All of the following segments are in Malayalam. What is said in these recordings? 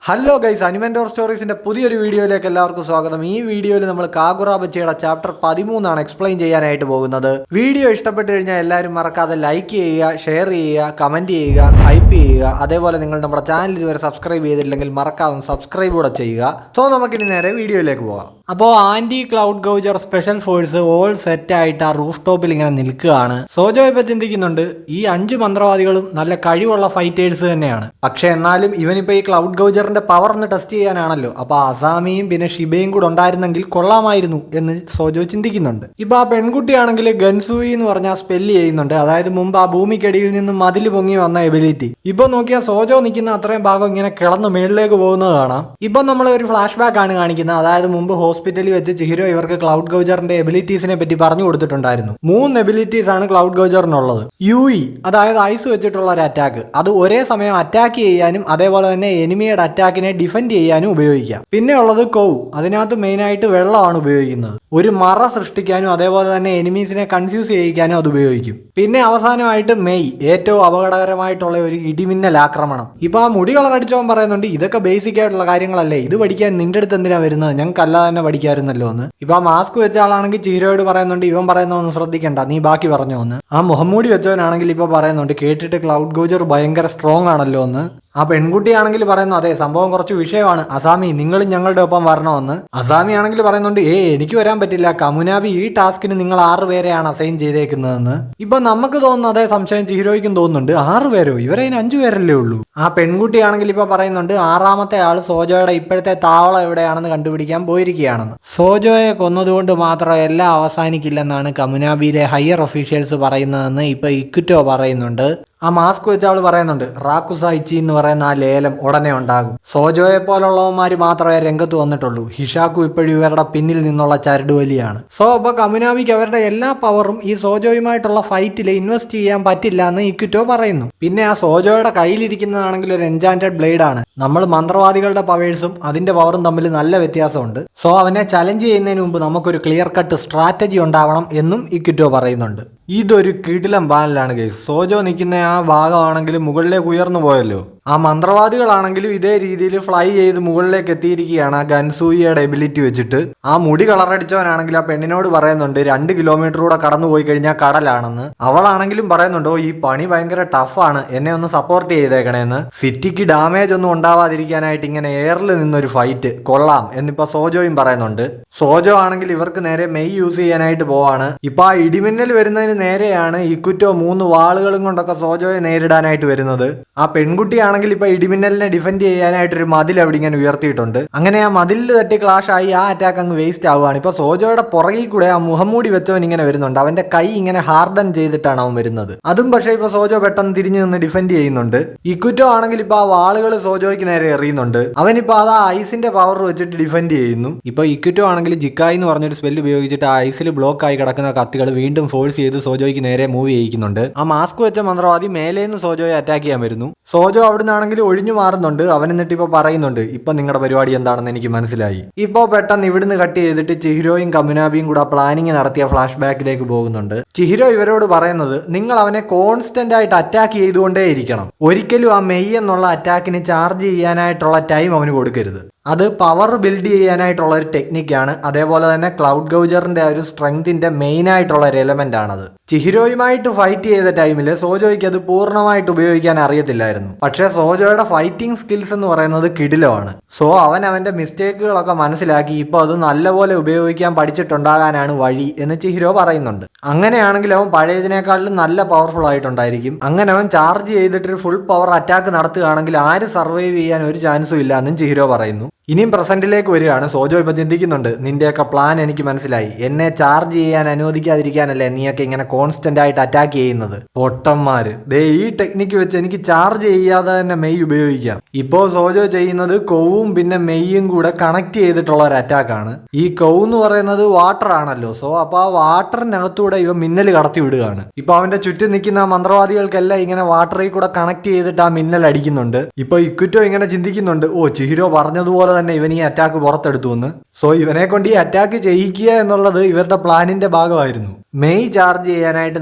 ഹലോ ഗൈസ്, അനിമെൻറ്റോർ സ്റ്റോറീസിൻ്റെ പുതിയൊരു വീഡിയോയിലേക്ക് എല്ലാവർക്കും സ്വാഗതം. ഈ വീഡിയോയിൽ നമ്മൾ കാഗുറ ബച്ചയുടെ ചാപ്റ്റർ 13 എക്സ്പ്ലെയിൻ ചെയ്യാനായിട്ട് പോകുന്നത്. വീഡിയോ ഇഷ്ടപ്പെട്ട് കഴിഞ്ഞാൽ എല്ലാവരും മറക്കാതെ ലൈക്ക് ചെയ്യുക, ഷെയർ ചെയ്യുക, കമൻറ്റ് ചെയ്യുക, ഹൈപ്പ് ചെയ്യുക. അതേപോലെ നിങ്ങൾ നമ്മുടെ ചാനൽ ഇതുവരെ സബ്സ്ക്രൈബ് ചെയ്തിട്ടില്ലെങ്കിൽ മറക്കാതെ സബ്സ്ക്രൈബ് കൂടെ ചെയ്യുക. സോ നമുക്കിനി നേരെ വീഡിയോയിലേക്ക് പോകാം. അപ്പോൾ ആൻറ്റി ക്ലൗഡ് ഗൗജർ സ്പെഷ്യൽ ഫോഴ്സ് ഓൾ സെറ്റ് ആയിട്ട് ആ റൂഫ് ടോപ്പിൽ ഇങ്ങനെ നിൽക്കുകയാണ്. സോജോ ഇപ്പോൾ ചിന്തിക്കുന്നുണ്ട്, ഈ 5 മന്ത്രവാദികളും നല്ല കഴിവുള്ള ഫൈറ്റേഴ്സ് തന്നെയാണ്. പക്ഷേ എന്നാലും ഇവനിപ്പോൾ ഈ ക്ലൗഡ് ഗൗജറിന്റെ പവർ ഒന്ന് ടെസ്റ്റ് ചെയ്യാനാണല്ലോ. അപ്പോൾ അസാമിയും പിന്നെ ഷിബയും കൂടെ ഉണ്ടായിരുന്നെങ്കിൽ കൊള്ളാമായിരുന്നു എന്ന് സോജോ ചിന്തിക്കുന്നുണ്ട്. ഇപ്പോൾ ആ പെൺകുട്ടിയാണെങ്കിൽ ഗൻസൂയി എന്ന് പറഞ്ഞാൽ സ്പെല്ല് ചെയ്യുന്നുണ്ട്. അതായത് മുമ്പ് ആ ഭൂമിക്കടിയിൽ നിന്നും മതിൽ പൊങ്ങി വന്ന എബിലിറ്റി. ഇപ്പോൾ നോക്കിയാൽ സോജോ നിൽക്കുന്ന അത്രയും ഭാഗം ഇങ്ങനെ കിളന്ന് മേളിലേക്ക് പോകുന്നത് കാണാം. ഇപ്പം നമ്മൾ ഒരു ഫ്ലാഷ് ബാക്ക് ആണ് കാണിക്കുന്നത്. അതായത് മുമ്പ് ഹോസ്പിറ്റലിൽ വെച്ച് ചിഹിരോ ഇവർക്ക് ക്ലൗഡ് ഗൗജറിന്റെ എബിലിറ്റീസിനെ പറ്റി പറഞ്ഞു കൊടുത്തിട്ടുണ്ടായിരുന്നു. 3 എബിലിറ്റീസ് ആണ് ക്ലൗഡ് ഗൗജറിനുള്ളത്. യുഇ, അതായത് ഐസ് വെച്ചിട്ടുള്ള ഒരു അറ്റാക്ക്, അത് ഒരേ സമയം അറ്റാക്ക് ചെയ്യാനും അതേപോലെ തന്നെ എനിമിയുടെ അറ്റാക്കിനെ ഡിഫെൻഡ് ചെയ്യാനും ഉപയോഗിക്കാം. പിന്നെ ഉള്ളത് കൗ, അതിനകത്ത് മെയിനായിട്ട് വെള്ളമാണ് ഉപയോഗിക്കുന്നത്. ഒരു മറ സൃഷ്ടിക്കാനും അതേപോലെ തന്നെ എനിമീസിനെ കൺഫ്യൂസ് ചെയ്യിക്കാനും അത് ഉപയോഗിക്കും. പിന്നെ അവസാനമായിട്ട് മെയ്, ഏറ്റവും അപകടകരമായിട്ടുള്ള ഒരു ഇടിമിന്നൽ ആക്രമണം. ഇപ്പൊ ആ മുടി കളർ അടിച്ചവൻ പറയുന്നുണ്ട്, ഇതൊക്കെ ബേസിക് ആയിട്ടുള്ള കാര്യങ്ങളല്ലേ, ഇത് പഠിക്കാൻ നിന്റെ അടുത്ത് എന്തിനാ വരുന്നത്, ഞങ്ങൾക്കല്ലാതെ തന്നെ പഠിക്കാമായിരുന്നല്ലോ എന്ന്. ഇപ്പൊ ആ മാസ്ക് വെച്ച ആളാണെങ്കിൽ ചീരോയോട് പറയുന്നുണ്ട്, ഇവൻ പറയുന്നൊന്നും ശ്രദ്ധിക്കണ്ട, നീ ബാക്കി പറഞ്ഞോ എന്ന്. ആ മുഹമ്മൂടി വെച്ചവനാണെങ്കിൽ ഇപ്പൊ പറയുന്നുണ്ട്, കേട്ടിട്ട് ക്ലൗഡ് ഗൗജർ ഭയങ്കര സ്ട്രോങ് ആണല്ലോ എന്ന്. ആ പെൺകുട്ടിയാണെങ്കിൽ പറയുന്നു, അതെ സംഭവം കുറച്ച് വിഷയമാണ്, അസാമി നിങ്ങളും ഞങ്ങളുടെ ഒപ്പം വരണമെന്ന്. അസാമി ആണെങ്കിൽ പറയുന്നുണ്ട്, എനിക്ക് വരാൻ പറ്റില്ല, കമുനാബി ഈ ടാസ്കിന് നിങ്ങൾ 6 പേരെയാണ് അസൈൻ ചെയ്തേക്കുന്നതെന്ന്. ഇപ്പൊ നമുക്ക് തോന്നുന്നു അതേ സംശയം ചിഹിരോയ്ക്കും തോന്നുന്നുണ്ട്, 6 പേരോ, ഇവരതിന് 5 പേരല്ലേ ഉള്ളൂ. ആ പെൺകുട്ടിയാണെങ്കിൽ ഇപ്പൊ പറയുന്നുണ്ട്, 6ാമത്തെ ആള് സോജോയുടെ ഇപ്പോഴത്തെ താവളം എവിടെയാണെന്ന് കണ്ടുപിടിക്കാൻ പോയിരിക്കുകയാണെന്ന്. സോജോയെ കൊന്നതുകൊണ്ട് മാത്രം എല്ലാം അവസാനിക്കില്ലെന്നാണ് കമുനാബിയിലെ ഹയർ ഒഫീഷ്യൽസ് പറയുന്നതെന്ന് ഇപ്പൊ ഇക്കുറ്റോ പറയുന്നുണ്ട്. ആ മാസ്ക് വെച്ച ആള് പറയുന്നുണ്ട്, റാക്കുസായിച്ചി എന്ന് പറയുന്ന ആ ലേലം ഉടനെ ഉണ്ടാകും. സോജോയെ പോലുള്ളവന്മാര് മാത്രമേ രംഗത്ത് വന്നിട്ടുള്ളൂ. ഹിഷാക്കു ഇപ്പോഴും ഇവരുടെ പിന്നിൽ നിന്നുള്ള ചരടുവലിയാണ്. സോ അപ്പൊ കമുനാമിക്ക് അവരുടെ എല്ലാ പവറും ഈ സോജോയുമായിട്ടുള്ള ഫൈറ്റിൽ ഇൻവെസ്റ്റ് ചെയ്യാൻ പറ്റില്ല എന്ന് ഇക്കുറ്റോ പറയുന്നു. പിന്നെ ആ സോജോയുടെ കയ്യിലിരിക്കുന്നതാണെങ്കിൽ ഒരു എൻചാന്റഡ് ബ്ലേഡ് ആണ്. നമ്മൾ മന്ത്രവാദികളുടെ പവേഴ്സും അതിന്റെ പവറും തമ്മിൽ നല്ല വ്യത്യാസമുണ്ട്. സോ അവനെ ചലഞ്ച് ചെയ്യുന്നതിന് മുമ്പ് നമുക്കൊരു ക്ലിയർ കട്ട് സ്ട്രാറ്റജി ഉണ്ടാവണം എന്നും ഇക്കുറ്റോ പറയുന്നുണ്ട്. ഇതൊരു കിടിലം ബാനലാണ് ഗൈസ്. സോജോ നിൽക്കുന്ന ആ ഭാഗമാണെങ്കിൽ മുകളിലേക്ക് ഉയർന്നു പോയല്ലോ. ആ മന്ത്രവാദികളാണെങ്കിലും ഇതേ രീതിയിൽ ഫ്ലൈ ചെയ്ത് മുകളിലേക്ക് എത്തിയിരിക്കുകയാണ് ആ ഗൻസൂയിയുടെ എബിലിറ്റി വെച്ചിട്ട്. ആ മുടി കളറടിച്ചവനാണെങ്കിൽ ആ പെണ്ണിനോട് പറയുന്നുണ്ട്, 2 കിലോമീറ്റർ കൂടെ കടന്നു പോയി കഴിഞ്ഞാൽ കടലാണെന്ന്. അവളാണെങ്കിലും പറയുന്നുണ്ടോ, ഈ പണി ഭയങ്കര ടഫാണ്, എന്നെ ഒന്ന് സപ്പോർട്ട് ചെയ്തേക്കണേന്ന്. സിറ്റിക്ക് ഡാമേജ് ഒന്നും ഉണ്ടാവാതിരിക്കാനായിട്ട് ഇങ്ങനെ എയറിൽ നിന്നൊരു ഫൈറ്റ് കൊള്ളാം എന്നിപ്പോ സോജോയും പറയുന്നുണ്ട്. സോജോ ആണെങ്കിൽ ഇവർക്ക് നേരെ മെയ് യൂസ് ചെയ്യാനായിട്ട് പോവാണ്. ഇപ്പൊ ആ ഇടിമിന്നൽ വരുന്നതിന് നേരെയാണ് ഇക്കുറ്റോ 3 വാളുകളും കൊണ്ടൊക്കെ സോജോയെ നേരിടാനായിട്ട് വരുന്നത്. ആ പെൺകുട്ടിയാണെങ്കിൽ ഇപ്പൊ ഇടിമിന്നലിനെ ഡിഫെൻഡ് ചെയ്യാനായിട്ടൊരു മതിൽ അവിടെ ഇങ്ങനെ ഉയർത്തിയിട്ടുണ്ട്. അങ്ങനെ ആ മതിലിൽ തട്ടി ക്ലാഷ് ആയി ആ അറ്റാക്ക് അങ്ങ് വേസ്റ്റ് ആവുകയാണ്. ഇപ്പൊ സോജോയുടെ പുറകിൽ കൂടെ ആ മുഹമ്മൂടി വെച്ചവൻ ഇങ്ങനെ വരുന്നുണ്ട്. അവന്റെ കൈ ഇങ്ങനെ ഹാർഡൻ ചെയ്തിട്ടാണ് അവൻ വരുന്നത്. അതും പക്ഷേ ഇപ്പൊ സോജോ പെട്ടെന്ന് തിരിഞ്ഞു നിന്ന് ഡിഫെൻഡ് ചെയ്യുന്നുണ്ട്. ഇക്കുറ്റോ ആണെങ്കിൽ ഇപ്പൊ ആ വാളുകൾ സോജോയ്ക്ക് നേരെ എറിയുന്നുണ്ട്. അവനിപ്പോ അത് ആ ഐസിന്റെ പവർ വെച്ചിട്ട് ഡിഫെൻഡ് ചെയ്യുന്നു. ഇപ്പൊ ഇക്കുറ്റോ ആണെങ്കിൽ ജിക്കായി എന്ന് പറഞ്ഞൊരു സ്പെല്ല് ഉപയോഗിച്ചിട്ട് ആ ഐസിൽ ബ്ലോക്ക് ആയി കിടക്കുന്ന കത്തികൾ വീണ്ടും ഫോഴ്സ് ചെയ്ത് സോജോയ്ക്ക് നേരെ മൂവ് ചെയ്യിക്കുന്നുണ്ട്. ആ മാസ്ക് വെച്ച മന്ത്രവാദി മേലേന്ന് സോജോയെ അറ്റാക്ക് ചെയ്യാൻ വരുന്നു. സോജോ അവിടുന്ന് ആണെങ്കിൽ ഒഴിഞ്ഞു മാറുന്നുണ്ട്. അവൻ എന്നിട്ട് ഇപ്പൊ പറയുന്നുണ്ട്, ഇപ്പൊ നിങ്ങളുടെ പരിപാടി എന്താണെന്ന് എനിക്ക് മനസ്സിലായി. ഇപ്പോ പെട്ടെന്ന് ഇവിടുന്ന് കട്ട് ചെയ്തിട്ട് ചിഹിരോയും കമുനാബിയും കൂടെ പ്ലാനിങ് നടത്തിയ ഫ്ലാഷ് ബാക്കിലേക്ക് പോകുന്നുണ്ട്. ചിഹിരോ ഇവരോട് പറയുന്നത്, നിങ്ങൾ അവനെ കോൺസ്റ്റന്റ് ആയിട്ട് അറ്റാക്ക് ചെയ്തുകൊണ്ടേ ഇരിക്കണം. ഒരിക്കലും ആ മെയ് എന്നുള്ള അറ്റാക്കിന് ചാർജ് ചെയ്യാനായിട്ടുള്ള ടൈം അവന് കൊടുക്കരുത്. അത് പവർ ബിൽഡ് ചെയ്യാനായിട്ടുള്ള ഒരു ടെക്നിക്കാണ്. അതേപോലെ തന്നെ ക്ലൗഡ് ഗൗജറിന്റെ ഒരു സ്ട്രെങ്തിന്റെ മെയിൻ ആയിട്ടുള്ള ഒരു എലമെന്റ് ആണത്. ചിഹിരോയുമായിട്ട് ഫൈറ്റ് ചെയ്ത ടൈമിൽ സോജോയ്ക്ക് അത് പൂർണ്ണമായിട്ട് ഉപയോഗിക്കാൻ അറിയത്തില്ലായിരുന്നു. പക്ഷേ സോജോയുടെ ഫൈറ്റിംഗ് സ്കിൽസ് എന്ന് പറയുന്നത് കിടിലമാണ്. സോ അവന്റെ മിസ്റ്റേക്കുകളൊക്കെ മനസ്സിലാക്കി ഇപ്പോൾ അത് നല്ലപോലെ ഉപയോഗിക്കാൻ പഠിച്ചിട്ടുണ്ടാകാനാണ് വഴി എന്ന് ചിഹിരോ പറയുന്നുണ്ട്. അങ്ങനെയാണെങ്കിൽ അവൻ പഴയതിനേക്കാളും നല്ല പവർഫുൾ ആയിട്ടുണ്ടായിരിക്കും. അങ്ങനെ അവൻ ചാർജ് ചെയ്തിട്ട് ഫുൾ പവർ അറ്റാക്ക് നടത്തുകയാണെങ്കിൽ ആര് സർവൈവ് ചെയ്യാൻ ഒരു ചാൻസും ഇല്ല എന്നും ചിഹിരോ പറയുന്നു. ഇനിയും പ്രസന്റിലേക്ക് വരികയാണ്. സോജോ ഇപ്പൊ ചിന്തിക്കുന്നുണ്ട്, നിന്റെയൊക്കെ പ്ലാൻ എനിക്ക് മനസ്സിലായി, എന്നെ ചാർജ് ചെയ്യാൻ അനുവദിക്കാതിരിക്കാനല്ലേ നീയൊക്കെ ഇങ്ങനെ കോൺസ്റ്റന്റ് ആയിട്ട് അറ്റാക്ക് ചെയ്യുന്നത്. പൊട്ടന്മാര്, ഈ ടെക്നിക്ക് വെച്ച് എനിക്ക് ചാർജ് ചെയ്യാതെ തന്നെ മെയ് ഉപയോഗിക്കാം. ഇപ്പോ സോജോ ചെയ്യുന്നത് കൗവും പിന്നെ മെയ്യും കൂടെ കണക്ട് ചെയ്തിട്ടുള്ള ഒരു അറ്റാക്കാണ്. ഈ കൗ എന്ന് പറയുന്നത് വാട്ടർ ആണല്ലോ. സോ അപ്പൊ ആ വാട്ടറിനകത്തൂടെ ഇവ മിന്നൽ കടത്തി വിടുകയാണ്. ഇപ്പൊ അവന്റെ ചുറ്റും നിൽക്കുന്ന മന്ത്രവാദികൾക്കെല്ലാം ഇങ്ങനെ വാട്ടറിൽ കൂടെ കണക്ട് ചെയ്തിട്ട് ആ മിന്നൽ അടിക്കുന്നുണ്ട്. ഇപ്പൊ ഇക്കുറ്റോ ഇങ്ങനെ ചിന്തിക്കുന്നുണ്ട്, ചിഹിരോ പറഞ്ഞതുപോലെ തന്നെ ഇവൻ ഈ അറ്റാക്ക് പുറത്തെടുത്തു എന്ന്. സോ ഇവനെ കൊണ്ട് ഈ അറ്റാക്ക് ചെയ്യിക്കുക എന്നുള്ളത് ഇവരുടെ പ്ലാനിന്റെ ഭാഗമായിരുന്നു. മെയ് ചാർജ് ചെയ്യാനായിട്ട്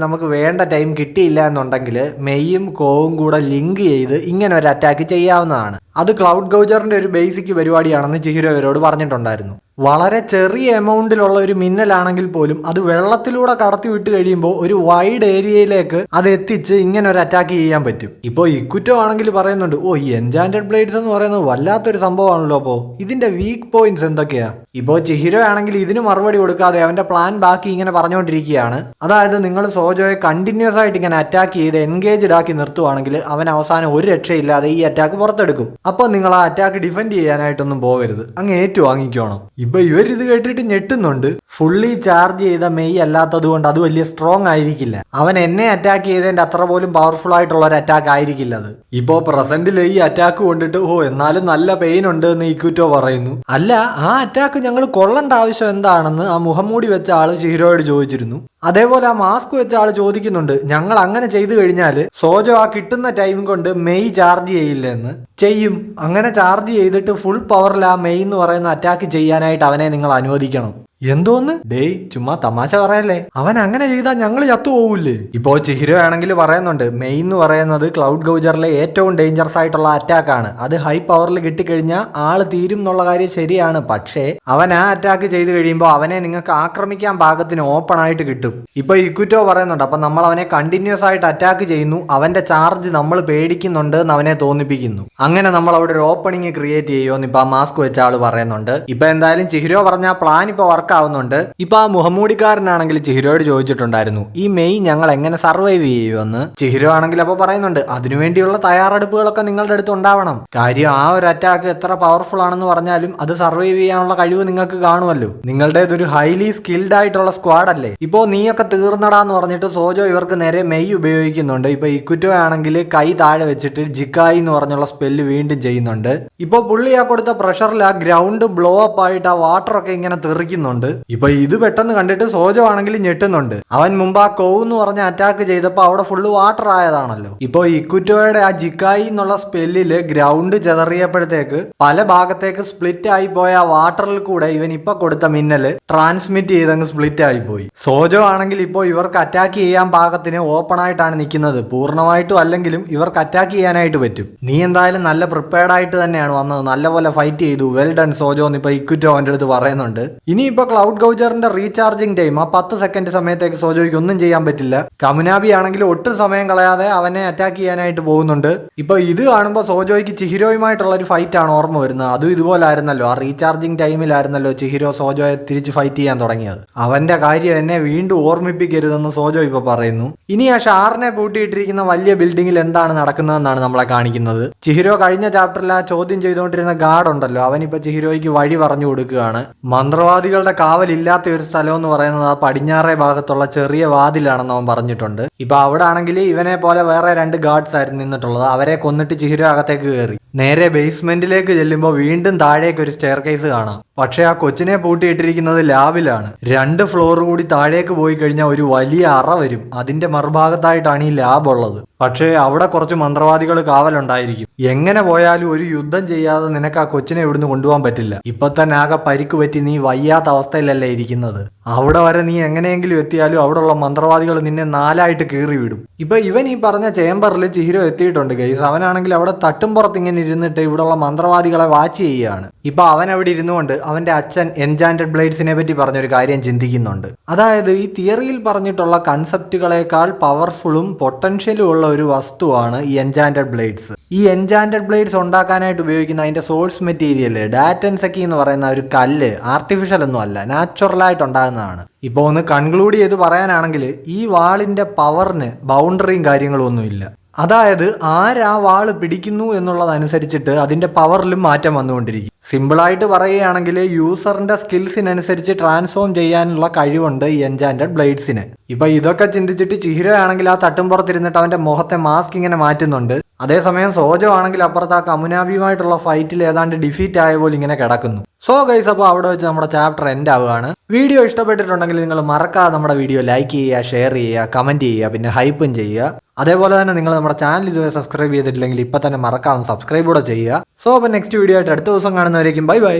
നമുക്ക് വേണ്ട ടൈം കിട്ടിയില്ല എന്നുണ്ടെങ്കിൽ മെയ്യും കോവും കൂടെ ലിങ്ക് ചെയ്ത് ഇങ്ങനെ ഒരു അറ്റാക്ക് ചെയ്യാവുന്നതാണ്. അത് ക്ലൗഡ് ഗൗജറിന്റെ ഒരു ബേസിക് പരിപാടിയാണെന്ന് ചിഹിരോ ഇവരോട് പറഞ്ഞിട്ടുണ്ടായിരുന്നു. വളരെ ചെറിയ എമൗണ്ടിലുള്ള ഒരു മിന്നലാണെങ്കിൽ പോലും അത് വെള്ളത്തിലൂടെ കടത്തി വിട്ട് കഴിയുമ്പോൾ ഒരു വൈഡ് ഏരിയയിലേക്ക് അത് എത്തിച്ച് ഇങ്ങനെ ഒരു അറ്റാക്ക് ചെയ്യാൻ പറ്റും. ഇപ്പോൾ ഇക്വിറ്റോ ആണെങ്കിൽ പറയുന്നുണ്ട്, ഈ എൻചാന്റഡ് ബ്ലേഡ്സ് എന്ന് പറയുന്നത് വല്ലാത്തൊരു സംഭവമാണല്ലോ. അപ്പോൾ ഇതിന്റെ വീക്ക് പോയിന്റ്സ് എന്തൊക്കെയാ? ഇപ്പോൾ ചിഹിരോ ആണെങ്കിൽ ഇതിന് മറുപടി കൊടുക്കാതെ അവന്റെ പ്ലാൻ ബാക്കി ഇങ്ങനെ പറഞ്ഞുകൊണ്ടിരിക്കുകയാണ്. അതായത് നിങ്ങൾ സോജോയെ കണ്ടിന്യൂസ് ആയിട്ട് ഇങ്ങനെ അറ്റാക്ക് ചെയ്ത് എൻഗേജ്ഡ് ആക്കി നിർത്തുവാണെങ്കിൽ അവൻ അവസാനം ഒരു രക്ഷയില്ലാതെ ഈ അറ്റാക്ക് പുറത്തെടുക്കും. അപ്പോൾ നിങ്ങൾ ആ അറ്റാക്ക് ഡിഫെൻഡ് ചെയ്യാനായിട്ടൊന്നും പോകരുത്, അങ്ങ് ഏറ്റുവാങ്ങിക്കോണം. ഇപ്പൊ ഇവരിത് കേട്ടിട്ട് ഞെട്ടുന്നുണ്ട്. ഫുള്ളി ചാർജ് ചെയ്ത മെയ് അല്ലാത്തത് കൊണ്ട് അത് വലിയ സ്ട്രോങ് ആയിരിക്കില്ല. അവൻ എന്നെ അറ്റാക്ക് ചെയ്തതിന്റെ അത്ര പോലും പവർഫുൾ ആയിട്ടുള്ള ഒരു അറ്റാക്ക് ആയിരിക്കില്ല അത്. ഇപ്പോ പ്രസന്റിൽ ഈ അറ്റാക്ക് കൊണ്ടിട്ട് എന്നാലും നല്ല പെയിൻ ഉണ്ട് എന്ന് ഇക്വിറ്റോ പറയുന്നു. അല്ല, ആ അറ്റാക്ക് ഞങ്ങൾ കൊള്ളേണ്ട ആവശ്യം എന്താണെന്ന് ആ മുഖംമൂടി വെച്ച ആള് ചിഹിരോയോട് ചോദിച്ചിരുന്നു. അതേപോലെ ആ മാസ്ക് വെച്ച ആള് ചോദിക്കുന്നുണ്ട്, ഞങ്ങൾ അങ്ങനെ ചെയ്തു കഴിഞ്ഞാൽ സോജോ ആ കിട്ടുന്ന ടൈം കൊണ്ട് മെയ് ചാർജ് ചെയ്യില്ലെന്ന്. ചെയ്യും. അങ്ങനെ ചാർജ് ചെയ്തിട്ട് ഫുൾ പവറിൽ ആ മെയ് എന്ന് പറയുന്ന അറ്റാക്ക് ചെയ്യാനായിട്ട് അവനെ നിങ്ങൾ അനുവദിക്കണം. എന്തോന്ന്? ഡേയ്, ചുമ്മാ തമാശ പറയല്ലേ. അവൻ അങ്ങനെ ചെയ്താൽ ഞങ്ങൾ ചത്തുപോകൂല്ലേ? ഇപ്പോ ചിഹിരോ ആണെങ്കിൽ പറയുന്നുണ്ട്, മെയ് എന്ന് പറയുന്നത് ക്ലൗഡ് ഗൗജറിലെ ഏറ്റവും ഡേഞ്ചറസ് ആയിട്ടുള്ള അറ്റാക്ക് ആണ്. അത് ഹൈ പവറിൽ കിട്ടിക്കഴിഞ്ഞാൽ ആള് തീരും എന്നുള്ള കാര്യം ശരിയാണ്. പക്ഷേ അവൻ ആ അറ്റാക്ക് ചെയ്ത് കഴിയുമ്പോൾ അവനെ നിങ്ങൾക്ക് ആക്രമിക്കാൻ പാകത്തിന് ഓപ്പൺ ആയിട്ട് കിട്ടും. ഇപ്പൊ ഇക്വിറ്റോ പറയുന്നുണ്ട്, അപ്പൊ നമ്മൾ അവനെ കണ്ടിന്യൂസ് ആയിട്ട് അറ്റാക്ക് ചെയ്യുന്നു, അവന്റെ ചാർജ് നമ്മൾ പേടിക്കുന്നുണ്ട് എന്ന് അവനെ തോന്നിപ്പിക്കുന്നു. അങ്ങനെ നമ്മൾ അവിടെ ഒരു ഓപ്പണിംഗ് ക്രിയേറ്റ് ചെയ്യുമെന്ന് ഇപ്പൊ ആ മാസ്ക് വെച്ച ആള് പറയുന്നുണ്ട്. ഇപ്പൊ എന്തായാലും ചിഹിരോ പറഞ്ഞ പ്ലാൻ ഇപ്പൊ ആവുന്നുണ്ട്. ഇപ്പൊ ആ മുഹമ്മൂടിക്കാരനാണെങ്കിൽ ചിഹിരോയോട് ചോദിച്ചിട്ടുണ്ടായിരുന്നു, ഈ മെയ് ഞങ്ങൾ എങ്ങനെ സർവൈവ് ചെയ്യുമെന്ന്. ചിഹിരോ ആണെങ്കിൽ അപ്പൊ പറയുന്നുണ്ട്, അതിനുവേണ്ടിയുള്ള തയ്യാറെടുപ്പുകളൊക്കെ നിങ്ങളുടെ അടുത്ത് ഉണ്ടാവണം. കാര്യം ആ ഒരു അറ്റാക്ക് എത്ര പവർഫുൾ ആണെന്ന് പറഞ്ഞാലും അത് സർവൈവ് ചെയ്യാനുള്ള കഴിവ് നിങ്ങൾക്ക് കാണുമല്ലോ. നിങ്ങളുടേതൊരു ഹൈലി സ്കിൽഡ് ആയിട്ടുള്ള സ്ക്വാഡ് അല്ലേ. ഇപ്പോ നീയൊക്കെ തീർന്നടാന്ന് പറഞ്ഞിട്ട് സോജോ ഇവർക്ക് നേരെ മെയ് ഉപയോഗിക്കുന്നുണ്ട്. ഇപ്പൊ ഇക്വിറ്റോ ആണെങ്കിൽ കൈ താഴെ വെച്ചിട്ട് ജിക്കായി എന്ന് പറഞ്ഞുള്ള സ്പെല്ല് വീണ്ടും ചെയ്യുന്നുണ്ട്. ഇപ്പൊ പുള്ളി ആ കൊടുത്ത പ്രഷറിൽ ആ ഗ്രൗണ്ട് ബ്ലോ അപ്പ് ആയിട്ട് ആ വാട്ടറൊക്കെ ഇങ്ങനെ തെറിക്കുന്നുണ്ട്. ഇപ്പൊ ഇത് പെട്ടെന്ന് കണ്ടിട്ട് സോജോ ആണെങ്കിൽ ഞെട്ടുന്നുണ്ട്. അവൻ മുമ്പ് ആ കോവ് എന്ന് പറഞ്ഞ അറ്റാക്ക് ചെയ്തപ്പോ അവിടെ ഫുള്ള് വാട്ടർ ആയതാണല്ലോ. ഇപ്പൊ ഇക്വിറ്റോയുടെ ആ ജിക്കായി എന്നുള്ള സ്പെല്ലില് ഗ്രൗണ്ട് ചെതറിയപ്പോഴത്തേക്ക് പല ഭാഗത്തേക്ക് സ്പ്ലിറ്റ് ആയി പോയ ആ വാട്ടറിൽ കൂടെ ഇവൻ ഇപ്പൊ കൊടുത്ത മിന്നല് ട്രാൻസ്മിറ്റ് ചെയ്തങ്ങ് സ്പ്ലിറ്റ് ആയി പോയി. സോജോ ആണെങ്കിൽ ഇപ്പോൾ ഇവർക്ക് അറ്റാക്ക് ചെയ്യാൻ പാകത്തിന് ഓപ്പൺ ആയിട്ടാണ് നിൽക്കുന്നത്. പൂർണ്ണമായിട്ടും അല്ലെങ്കിലും ഇവർക്ക് അറ്റാക്ക് ചെയ്യാനായിട്ട് പറ്റും. നീ എന്തായാലും നല്ല പ്രിപ്പയർഡ് ആയിട്ട് തന്നെയാണ് വന്നത്, നല്ലപോലെ ഫൈറ്റ് ചെയ്തു, വെൽ ഡൺ സോജോ എന്ന് ഇപ്പൊ ഇക്വിറ്റോ അവന്റെ അടുത്ത് പറയുന്നുണ്ട്. ഇനിയിപ്പോ ക്ലൗഡ് ഗൗജറിന്റെ റീചാർജിങ് ടൈം ആ 10 സെക്കൻഡ് സമയത്തേക്ക് സോജോയ്ക്ക് ഒന്നും ചെയ്യാൻ പറ്റില്ല. കമുനാബി ആണെങ്കിൽ ഒട്ടും സമയം കളയാതെ അവനെ അറ്റാക്ക് ചെയ്യാനായിട്ട് പോകുന്നുണ്ട്. ഇപ്പൊ ഇത് കാണുമ്പോൾ സോജോയ്ക്ക് ചിഹിരോയുമായിട്ടുള്ള ഒരു ഫൈറ്റ് ആണ് ഓർമ്മ വരുന്നത്. അതും ഇതുപോലെ ആയിരുന്നല്ലോ, ആ റീചാർജിങ് ടൈമിലായിരുന്നല്ലോ ചിഹിരോ സോജോയെ തിരിച്ച് ഫൈറ്റ് ചെയ്യാൻ തുടങ്ങിയത്. അവന്റെ കാര്യം എന്നെ വീണ്ടും ഓർമ്മിപ്പിക്കരുതെന്ന് സോജോ ഇപ്പൊ പറയുന്നു. ഇനി ആ ഷാറിനെ പൂട്ടിയിട്ടിരിക്കുന്ന വലിയ ബിൽഡിങ്ങിൽ എന്താണ് നടക്കുന്നതെന്നാണ് നമ്മളെ കാണിക്കുന്നത്. ചിഹിരോ കഴിഞ്ഞ ചാപ്റ്ററിൽ ആ ചോദ്യം ചെയ്തുകൊണ്ടിരുന്ന ഗാർഡ് ഉണ്ടല്ലോ, അവനിപ്പോ ചിഹിരോയ്ക്ക് വഴി പറഞ്ഞു കൊടുക്കുകയാണ്. മന്ത്രവാദികളുടെ കാവലില്ലാത്ത ഒരു സ്ഥലം എന്ന് പറയുന്നത് ആ പടിഞ്ഞാറേ ഭാഗത്തുള്ള ചെറിയ വാതിലാണെന്ന് അവൻ പറഞ്ഞിട്ടുണ്ട്. ഇപ്പൊ അവിടെ ആണെങ്കിൽ ഇവനെ പോലെ വേറെ 2 ഗാർഡ്സ് ആയിരുന്നു നിന്നിട്ടുള്ളത്. അവരെ കൊന്നിട്ട് ചിഹിരോ അകത്തേക്ക് കയറി. നേരെ ബേസ്മെന്റിലേക്ക് ചെല്ലുമ്പോൾ വീണ്ടും താഴേക്ക് ഒരു സ്റ്റെയർ കേസ് കാണാം. പക്ഷെ ആ കൊച്ചിനെ പൂട്ടിയിട്ടിരിക്കുന്നത് ലാബിലാണ്. 2 ഫ്ലോർ കൂടി താഴേക്ക് പോയി കഴിഞ്ഞാൽ ഒരു വലിയ അറ വരും. അതിന്റെ മറുഭാഗത്തായിട്ടാണ് ഈ ലാബ് ഉള്ളത്. പക്ഷേ അവിടെ കുറച്ച് മന്ത്രവാദികൾ കാവലുണ്ടായിരിക്കും. എങ്ങനെ പോയാലും ഒരു യുദ്ധം ചെയ്യാതെ നിനക്ക് ആ കൊച്ചിനെ ഇവിടുന്ന് കൊണ്ടുപോകാൻ പറ്റില്ല. ഇപ്പൊ തന്നെ ആകെ പരിക്ക് പറ്റി നീ വയ്യാത്ത അവസ്ഥയിലല്ലേ ഇരിക്കുന്നത്. അവിടെ വരെ നീ എങ്ങനെയെങ്കിലും എത്തിയാലും അവിടെയുള്ള മന്ത്രവാദികൾ നിന്നെ 4 ആയിട്ട് കീറി വിടും. ഇപ്പൊ ഇവൻ ഈ പറഞ്ഞ ചേംബറിൽ ചിഹിരോ എത്തിയിട്ടുണ്ട് ഗൈസ്. അവനാണെങ്കിൽ അവിടെ തട്ടുംപുറത്ത് ഇങ്ങനെ ഇരുന്നിട്ട് ഇവിടെയുള്ള മന്ത്രവാദികളെ വാച്ച് ചെയ്യുകയാണ്. ഇപ്പൊ അവൻ അവിടെ ഇരുന്നുകൊണ്ട് അവന്റെ അച്ഛൻ എൻചാന്റഡ് ബ്ലേഡ്സിനെ പറ്റി പറഞ്ഞൊരു കാര്യം ചിന്തിക്കുന്നുണ്ട്. അതായത് ഈ തിയറിയിൽ പറഞ്ഞിട്ടുള്ള കൺസെപ്റ്റുകളെക്കാൾ പവർഫുള്ളും പൊട്ടൻഷ്യലും ഉള്ള ഒരു വസ്തുവാണ് ഈ എൻചാന്റഡ് ബ്ലേഡ്സ്. ഈ എൻചാന്റഡ് ബ്ലേഡ്സ് ഉണ്ടാക്കാനായിട്ട് ഉപയോഗിക്കുന്ന അതിന്റെ സോഴ്സ് മെറ്റീരിയൽ ഡാറ്റൻസെക്കി എന്ന് പറയുന്ന ഒരു കല്ല് ആർട്ടിഫിഷ്യൽ ഒന്നും അല്ല, നാച്ചുറൽ ആയിട്ട് ഉണ്ടാകുന്നതാണ്. ഇപ്പോൾ ഒന്ന് കൺക്ലൂഡ് ചെയ്ത് പറയാനാണെങ്കിൽ ഈ വാളിന്റെ പവറിന് ബൗണ്ടറിയും കാര്യങ്ങളും ഒന്നുമില്ല. അതായത് ആരാ വാള് പിടിക്കുന്നു എന്നുള്ളതനുസരിച്ചിട്ട് അതിന്റെ പവറിലും മാറ്റം വന്നുകൊണ്ടിരിക്കും. സിമ്പിളായിട്ട് പറയുകയാണെങ്കിൽ യൂസറിന്റെ സ്കിൽസിനനുസരിച്ച് ട്രാൻസ്ഫോം ചെയ്യാനുള്ള കഴിവുണ്ട് ഈ എൻചാന്റഡ് ബ്ലേഡ്സിന്. ഇപ്പൊ ഇതൊക്കെ ചിന്തിച്ചിട്ട് ചിഹിരോ ആണെങ്കിൽ ആ തട്ടുംപുറത്തിരുന്നിട്ട് അവന്റെ മുഖത്തെ മാസ്ക് ഇങ്ങനെ മാറ്റുന്നുണ്ട്. അതേസമയം സോജോ ആണെങ്കിൽ അപ്പുറത്ത് ആ കമുനാബിയുമായിട്ടുള്ള ഫൈറ്റിൽ ഏതാണ്ട് ഡിഫീറ്റ് ആയ പോലെ ഇങ്ങനെ കിടക്കുന്നു. സോ ഗൈസ്, അപ്പോൾ അവിടെ വെച്ച് നമ്മുടെ ചാപ്റ്റർ എൻഡ് ആവുകയാണ്. വീഡിയോ ഇഷ്ടപ്പെട്ടിട്ടുണ്ടെങ്കിൽ നിങ്ങൾ മറക്കാതെ നമ്മുടെ വീഡിയോ ലൈക്ക് ചെയ്യുക, ഷെയർ ചെയ്യുക, കമന്റ് ചെയ്യുക, പിന്നെ ഹൈപ്പും ചെയ്യുക. അതേപോലെ തന്നെ നിങ്ങൾ നമ്മുടെ ചാനൽ ഇതുവരെ സബ്സ്ക്രൈബ് ചെയ്തിട്ടില്ലെങ്കിൽ ഇപ്പം തന്നെ മറക്കാതെ സബ്സ്ക്രൈബ് കൂടെ ചെയ്യുക. സോ അപ്പോൾ നെക്സ്റ്റ് വീഡിയോ ആയിട്ട് അടുത്ത ദിവസം കാണുന്നവരേക്കും ബൈ ബൈ.